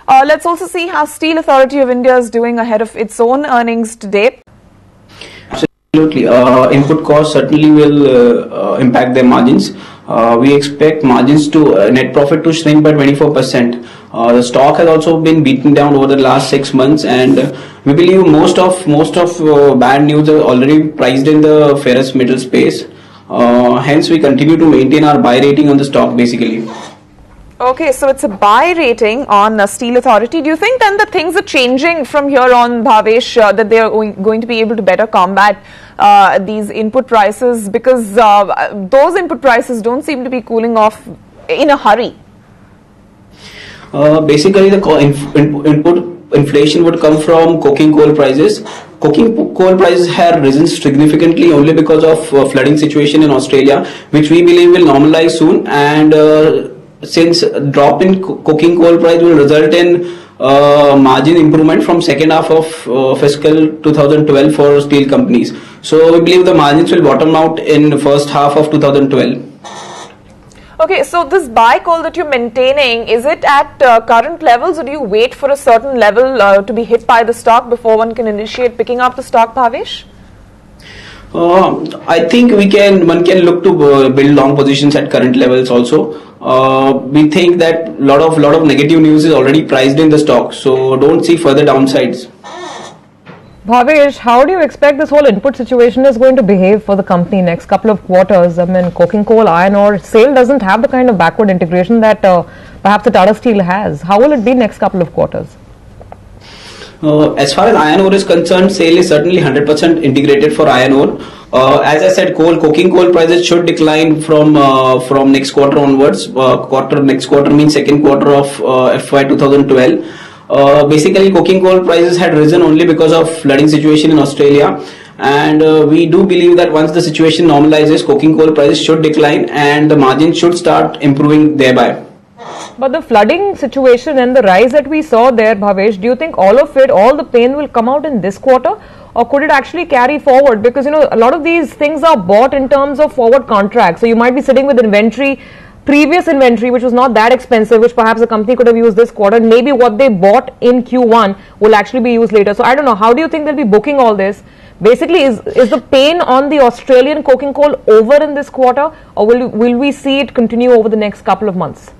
Let's also see how Steel Authority of India is doing ahead of its own earnings today. Absolutely. Input costs certainly will impact their margins. We expect margins to net profit to shrink by 24%. The stock has also been beaten down over the last 6 months, and we believe most of bad news are already priced in the ferrous metal space. Hence, we continue to maintain our buy rating on the stock basically. Okay, so it's a buy rating on Steel Authority. Do you think then that things are changing from here on, Bhavesh, that they are going to be able to better combat these input prices, because those input prices don't seem to be cooling off in a hurry? Basically, the input inflation would come from coking coal prices. Coking coal prices have risen significantly only because of flooding situation in Australia, which we believe will normalize soon, and since drop in coking coal price will result in margin improvement from second half of fiscal 2012 for steel companies. So we believe the margins will bottom out in the first half of 2012. Okay, so this buy call that you're maintaining, is it at current levels, or do you wait for a certain level to be hit by the stock before one can initiate picking up the stock, Bhavesh? I think one can look to build long positions at current levels also. We think that lot of negative news is already priced in the stock, so don't see further downsides. Bhavesh, how do you expect this whole input situation is going to behave for the company next couple of quarters? I mean, coking coal, iron ore, SAIL doesn't have the kind of backward integration that perhaps the Tata Steel has. How will it be next couple of quarters? As far as iron ore is concerned, SAIL is certainly 100% integrated for iron ore. As I said, coking coal prices should decline from next quarter onwards. Next quarter means second quarter of FY 2012. Basically, coking coal prices had risen only because of flooding situation in Australia, and we do believe that once the situation normalizes, coking coal prices should decline and the margin should start improving thereby. But the flooding situation and the rise that we saw there, Bhavesh, do you think all the pain will come out in this quarter, or could it actually carry forward? Because a lot of these things are bought in terms of forward contracts, so you might be sitting with previous inventory which was not that expensive, which perhaps the company could have used this quarter. Maybe what they bought in Q1 will actually be used later. So I don't know, how do you think they'll be booking all this? Basically, is the pain on the Australian coking coal over in this quarter, or will we see it continue over the next couple of months?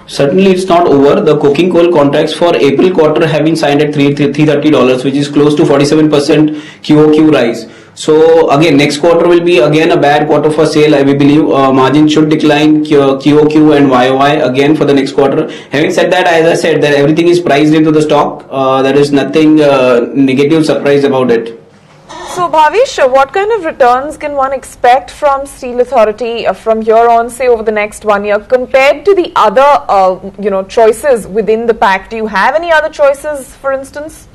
Certainly, it's not over. The coking coal contracts for April quarter have been signed at $330, which is close to 47% QOQ rise. So again, next quarter will be again a bad quarter for SAIL. We believe margin should decline QOQ and YOY again for the next quarter. Having said that, as I said, that everything is priced into the stock. There is nothing negative surprise about it. So Bhavesh, what kind of returns can one expect from Steel Authority from here on, say over the next 1 year, compared to the other choices within the pack? Do you have any other choices, for instance?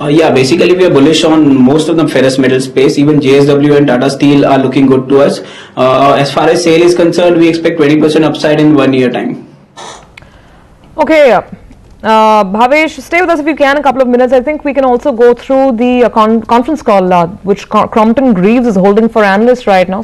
Yeah, basically we are bullish on most of the ferrous metal space. Even JSW and Tata Steel are looking good to us. As far as SAIL is concerned, we expect 20% upside in 1 year time. Okay, Bhavesh, stay with us if you can a couple of minutes. I think we can also go through the conference call which Crompton Greaves is holding for analysts right now.